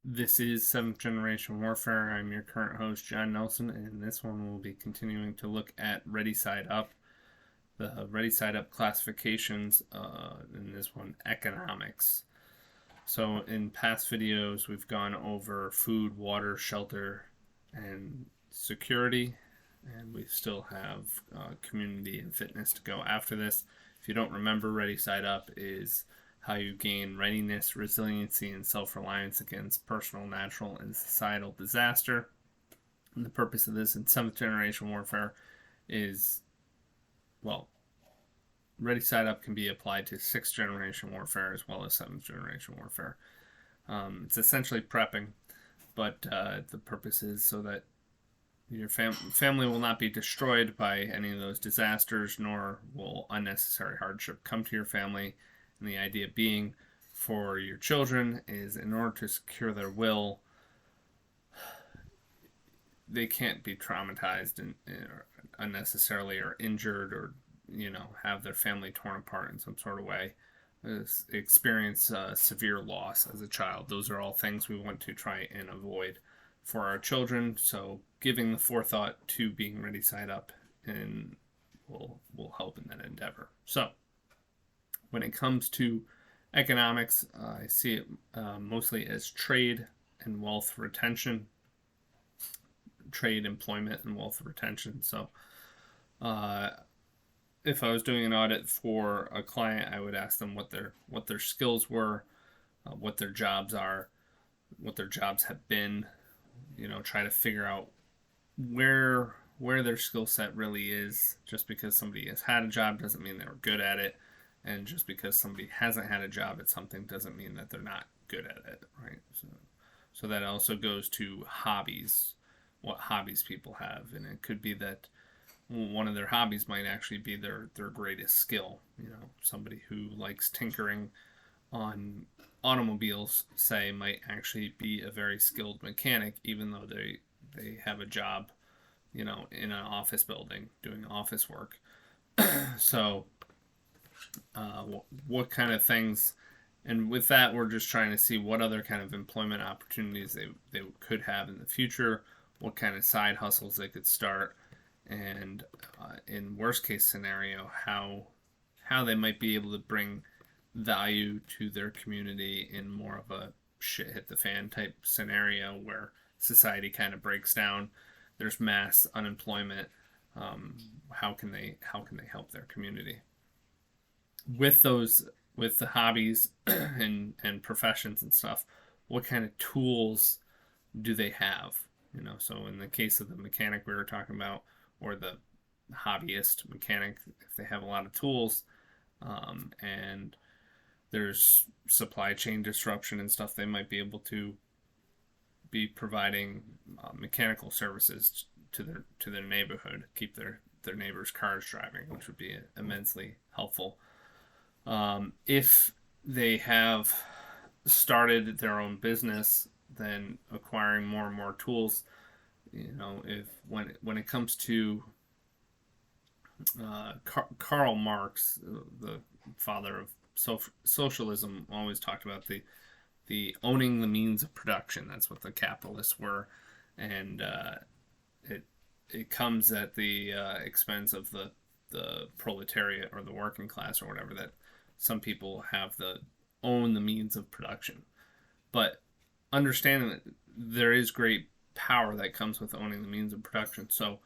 This is Seventh Generation Warfare. I'm your current host, John Nelson, and in this one we'll be continuing to look at ReadySide Up, the ReadySide Up classifications, in this one, economics. So, in past videos, we've gone over food, water, shelter, and security, and we still have community and fitness to go after this. If you don't remember, ReadySide Up is how you gain readiness, resiliency, and self reliance against personal, natural, and societal disaster. And the purpose of this in seventh generation warfare is, well, ReadySide Up can be applied to sixth generation warfare as well as seventh generation warfare. It's essentially prepping, but the purpose is so that your family will not be destroyed by any of those disasters, nor will unnecessary hardship come to your family. And the idea being for your children is in order to secure their will, they can't be traumatized and unnecessarily or injured or have their family torn apart in some sort of way, experience severe loss as a child. Those are all things we want to try and avoid for our children. So giving the forethought to being ready side up and will help in that endeavor. So when it comes to economics, I see it mostly as trade and wealth retention, trade, employment, and wealth retention. So uh, if I was doing an audit for a client, I would ask them what their skills were, what their jobs are, what their jobs have been. Try to figure out where their skill set really is. Just because somebody has had a job doesn't mean they're good at it, and just because somebody hasn't had a job at something doesn't mean that they're not good at it, right? So that also goes to hobbies, what hobbies people have, and it could be that one of their hobbies might actually be their greatest skill. Somebody who likes tinkering on automobiles, say, might actually be a very skilled mechanic, even though they have a job, in an office building doing office work. So, what kind of things? And with that, we're just trying to see what other kind of employment opportunities they could have in the future, what kind of side hustles they could start, and in worst case scenario, how they might be able to bring value to their community in more of a shit hit the fan type scenario where society kind of breaks down. There's mass unemployment. How can they help their community with the hobbies and professions and stuff? What kind of tools do they have? So in the case of the mechanic we were talking about, or the hobbyist mechanic, if they have a lot of tools, and there's supply chain disruption and stuff, they might be able to be providing mechanical services to their neighborhood, keep their neighbors' cars driving, which would be immensely helpful. If they have started their own business, then acquiring more and more tools. If when it comes to Karl Marx, the father of socialism, always talked about the owning the means of production. That's what the capitalists were, and it comes at the expense of the proletariat or the working class or whatever. That some people have the own the means of production, but understanding that there is great power that comes with owning the means of production. So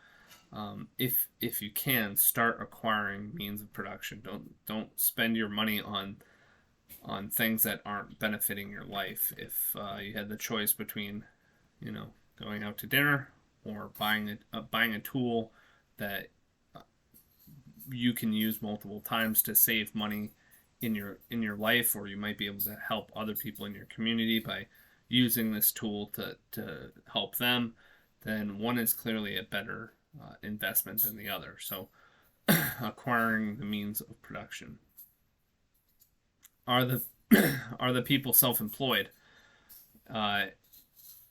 if you can start acquiring means of production, don't spend your money on things that aren't benefiting your life. If you had the choice between going out to dinner or buying a tool that you can use multiple times to save money in your life, or you might be able to help other people in your community by using this tool to help them, then one is clearly a better investment than the other. So acquiring the means of production. Are the are the people self-employed? Uh,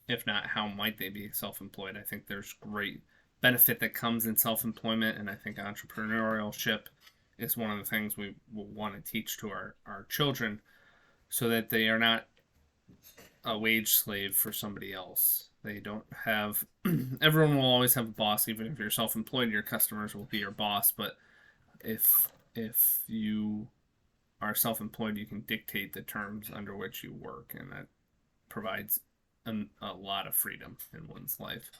if not, how might they be self-employed? I think there's great benefit that comes in self-employment, and I think entrepreneurship is one of the things we will want to teach to our children so that they are not a wage slave for somebody else. They don't have. Everyone will always have a boss, even if you're self-employed. Your customers will be your boss, but if you are self-employed, you can dictate the terms under which you work, and that provides a lot of freedom in one's life.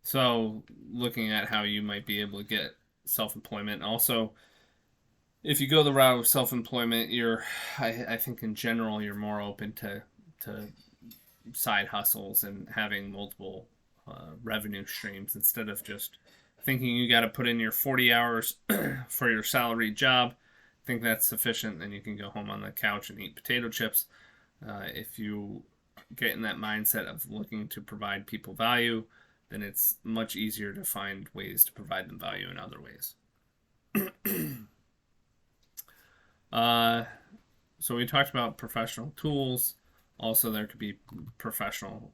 So, looking at how you might be able to get self-employment, also, if you go the route of self-employment, I think in general, you're more open to side hustles and having multiple revenue streams instead of just thinking you got to put in your 40 hours for your salaried job. I think that's sufficient. Then you can go home on the couch and eat potato chips. If you get in that mindset of looking to provide people value, then it's much easier to find ways to provide them value in other ways. So we talked about professional tools. Also, there could be professional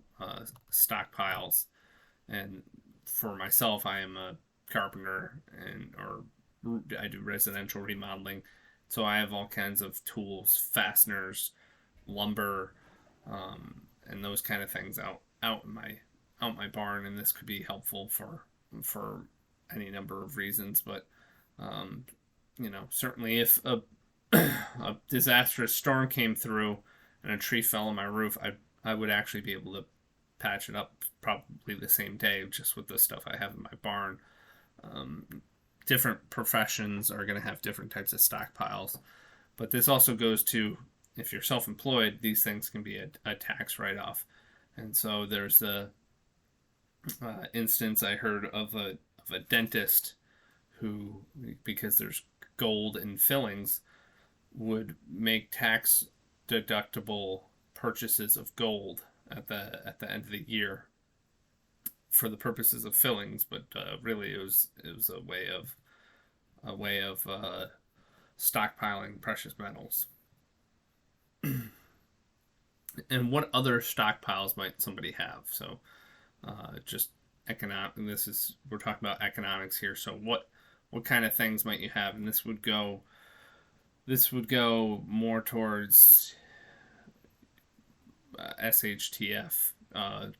stockpiles. And for myself, I am a carpenter or I do residential remodeling. So I have all kinds of tools, fasteners, lumber, and those kind of things out in my barn. And this could be helpful for any number of reasons. But certainly if a disastrous storm came through and a tree fell on my roof, I would actually be able to patch it up probably the same day just with the stuff I have in my barn. Different professions are going to have different types of stockpiles, but this also goes to if you're self-employed, these things can be a tax write-off. And so there's the instance I heard of a dentist who, because there's gold in fillings, would make tax deductible purchases of gold at the end of the year for the purposes of fillings, but really it was a way of stockpiling precious metals. And what other stockpiles might somebody have? So just economic. We're talking about economics here. So what kind of things might you have? And this would go more towards SHTF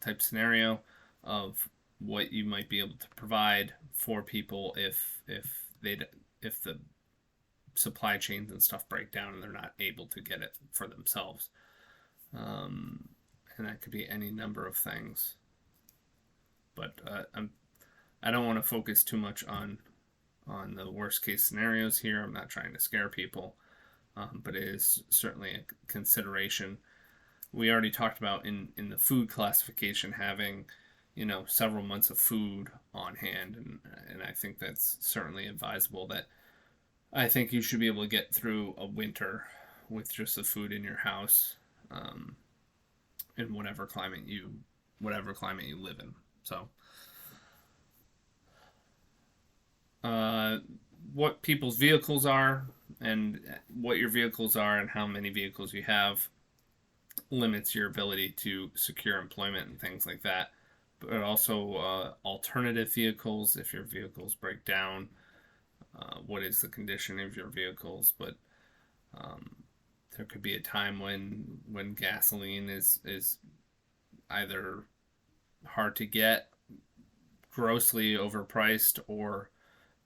type scenario of what you might be able to provide for people if the supply chains and stuff break down and they're not able to get it for themselves. And that could be any number of things. But I don't want to focus too much on the worst case scenarios here. I'm not trying to scare people, but it is certainly a consideration. We already talked about in the food classification having, several months of food on hand, and I think that's certainly advisable. That I think you should be able to get through a winter with just the food in your house, in whatever climate you live in. So, what people's vehicles are and what your vehicles are and how many vehicles you have limits your ability to secure employment and things like that. But also alternative vehicles, if your vehicles break down, what is the condition of your vehicles? But there could be a time when gasoline is either hard to get, grossly overpriced, or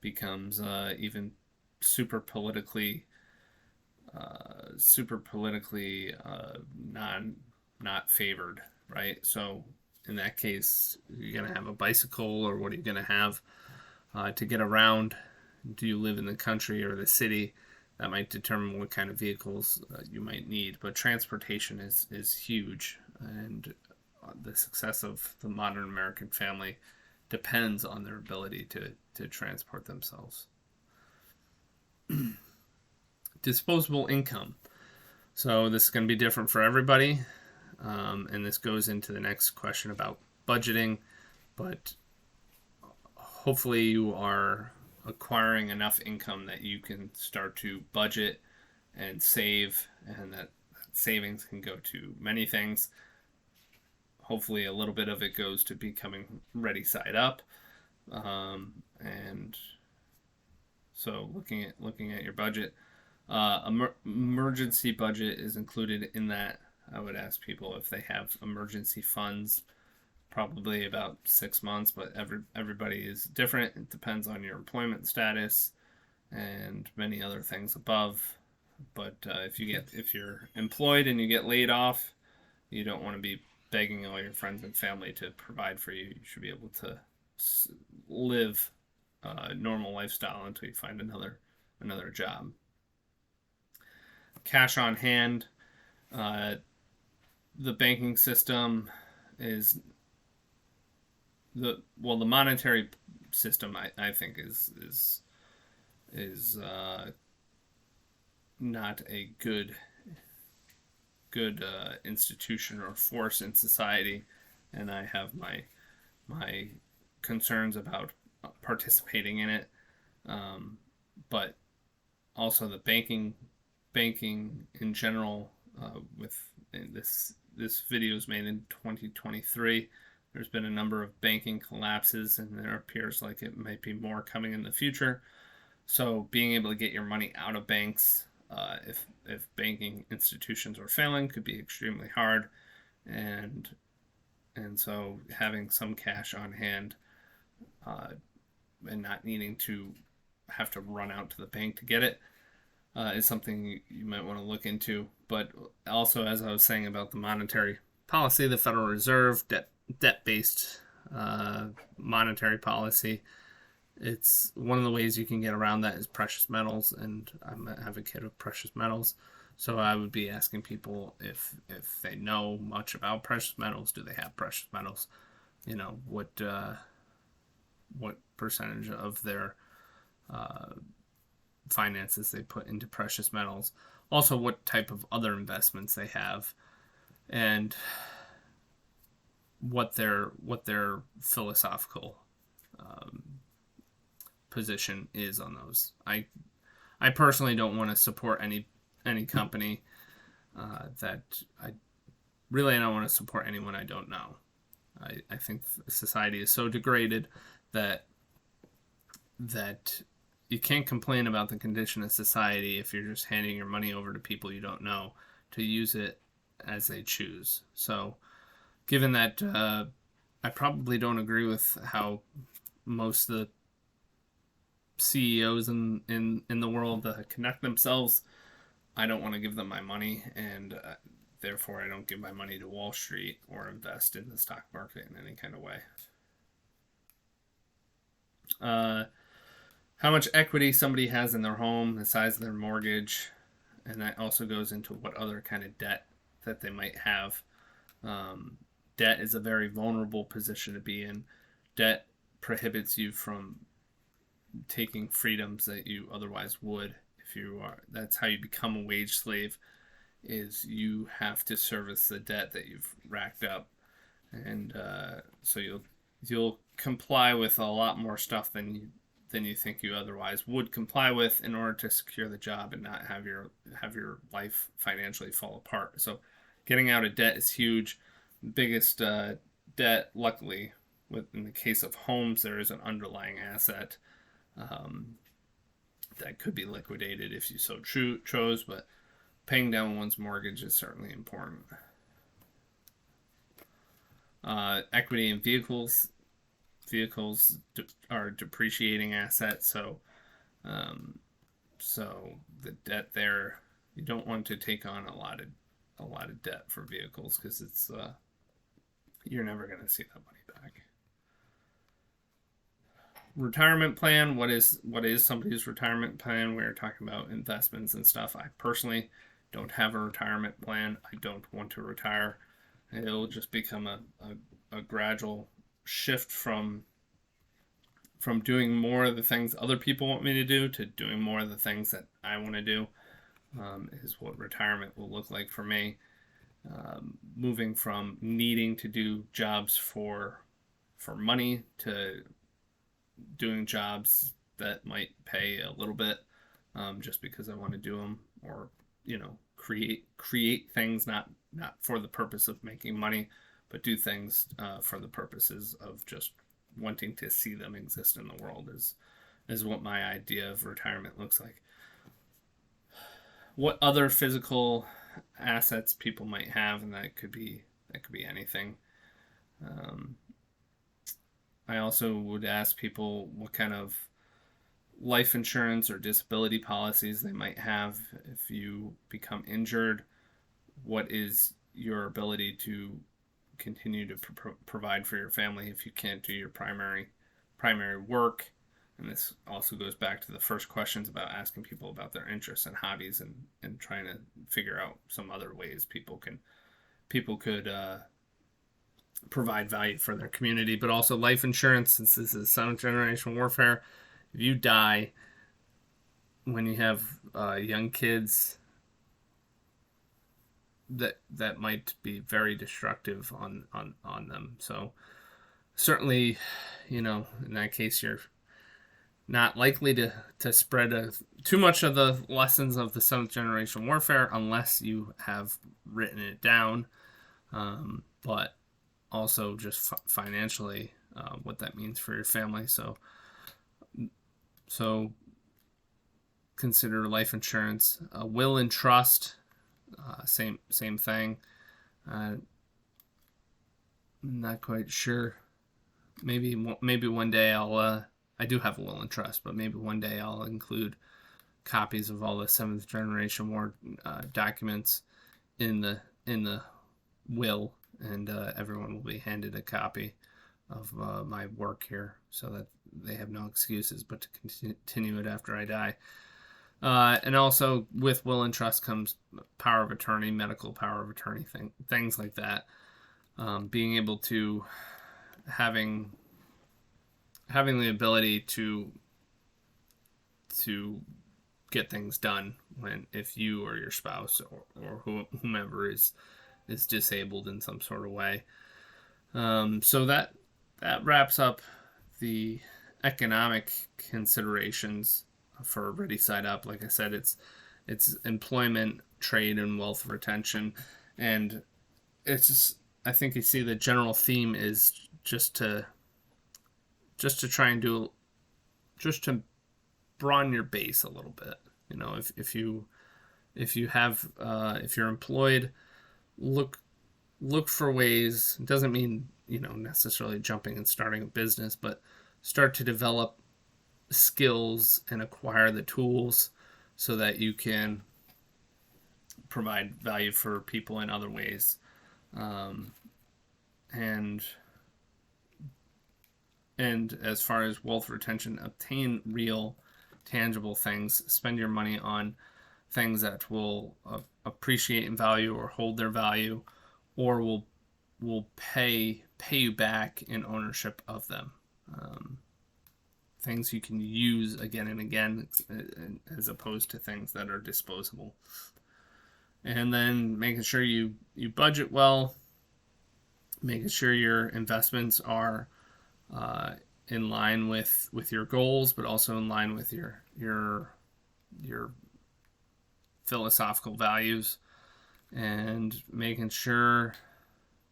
becomes even super politically not favored, right? So in that case, you're gonna have a bicycle, or what are you gonna have to get around? Do you live in the country or the city? That might determine what kind of vehicles you might need. But transportation is huge, and the success of the modern American family depends on their ability to transport themselves. Disposable income. So this is going to be different for everybody, and this goes into the next question about budgeting, but hopefully you are acquiring enough income that you can start to budget and save, and that savings can go to many things. Hopefully a little bit of it goes to becoming ReadySide Up, and so looking at your budget. Emergency budget is included in that. I would ask people if they have emergency funds, probably about 6 months, but everybody is different. It depends on your employment status and many other things above. But if you're employed and you get laid off, you don't want to be begging all your friends and family to provide for you. You should be able to live a normal lifestyle until you find another job. Cash on hand. The banking system is the monetary system. I think is not a good institution or force in society, and I have my concerns about participating in it. But also the banking in general. With this video is made in 2023. There's been a number of banking collapses, and there appears like it might be more coming in the future. So being able to get your money out of banks, if banking institutions are failing, could be extremely hard, and so having some cash on hand, and not needing to have to run out to the bank to get it, is something you might want to look into. But also, as I was saying about the monetary policy, the Federal Reserve, debt-based monetary policy, it's one of the ways you can get around that is precious metals, and I'm an advocate of precious metals. So I would be asking people if they know much about precious metals. Do they have precious metals? What percentage of their finances they put into precious metals. Also, what type of other investments they have, and what their philosophical position is on those. I personally don't want to support any company that I don't want to support anyone I don't know. I think society is so degraded that you can't complain about the condition of society if you're just handing your money over to people you don't know to use it as they choose. So, given that I probably don't agree with how most of the CEOs in the world conduct themselves, I don't want to give them my money, and therefore I don't give my money to Wall Street or invest in the stock market in any kind of way. How much equity somebody has in their home, the size of their mortgage, and that also goes into what other kind of debt that they might have. Debt is a very vulnerable position to be in. Debt prohibits you from taking freedoms that you otherwise would if you are. That's how you become a wage slave, is you have to service the debt that you've racked up, and so you'll comply with a lot more stuff than you think you otherwise would comply with in order to secure the job and not have your life financially fall apart. So getting out of debt is huge. Biggest debt, luckily, in the case of homes, there is an underlying asset that could be liquidated if you so chose, but paying down one's mortgage is certainly important. Equity in vehicles. Vehicles are depreciating assets, so the debt there, you don't want to take on a lot of debt for vehicles, because it's you're never going to see that money back. Retirement plan. What is somebody's retirement plan? We're talking about investments and stuff. I personally don't have a retirement plan. I don't want to retire. It'll just become a gradual shift from doing more of the things other people want me to do to doing more of the things that I want to do, is what retirement will look like for me. Moving from needing to do jobs for money to doing jobs that might pay a little bit, just because I want to do them, or create things not for the purpose of making money, but do things for the purposes of just wanting to see them exist in the world, is what my idea of retirement looks like. What other physical assets people might have, and that could be anything. Um, I also would ask people what kind of life insurance or disability policies they might have if you become injured. What is your ability to continue to provide for your family if you can't do your primary work? And this also goes back to the first questions about asking people about their interests and hobbies, and trying to figure out some other ways people could provide value for their community. But also life insurance, since this is seventh generation warfare. If you die when you have young kids, that might be very destructive on them. So certainly, in that case, you're not likely to spread too much of the lessons of the seventh generation warfare unless you have written it down. But also just financially, what that means for your family. So consider life insurance, will and trust. Same thing. I'm not quite sure. Maybe one day I'll. I do have a will and trust, but maybe one day I'll include copies of all the seventh generation war documents in the will, and everyone will be handed a copy of my work here, so that they have no excuses but to continue it after I die. And also with will and trust comes power of attorney, medical power of attorney, things like that. Being able to having the ability to get things done if you or your spouse or whomever is disabled in some sort of way. So that wraps up the economic considerations for ReadySide Up. Like I said, it's employment, trade, and wealth retention, and it's just, I think you see the general theme is just to try and just to broaden your base a little bit. If you have if you're employed, look for ways. It doesn't mean necessarily jumping and starting a business, but start to develop skills and acquire the tools so that you can provide value for people in other ways. And as far as wealth retention, obtain real, tangible things. Spend your money on things that will appreciate in value or hold their value, or will pay you back in ownership of them. Things you can use again and again, as opposed to things that are disposable. And then making sure you budget well, making sure your investments are in line with your goals, but also in line with your philosophical values, and making sure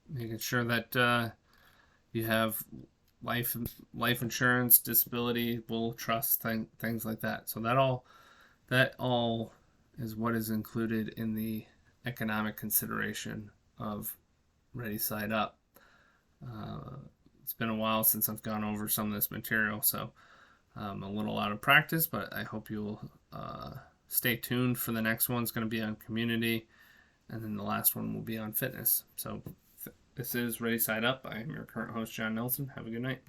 that you have life insurance, disability, will, trust, things like that. So that all is what is included in the economic consideration of ReadySide Up. It's been a while since I've gone over some of this material, so I'm a little out of practice, but I hope you'll stay tuned for the next one. It's going to be on community, and then the last one will be on fitness. So this is ReadySide Up. I am your current host, John Nelson. Have a good night.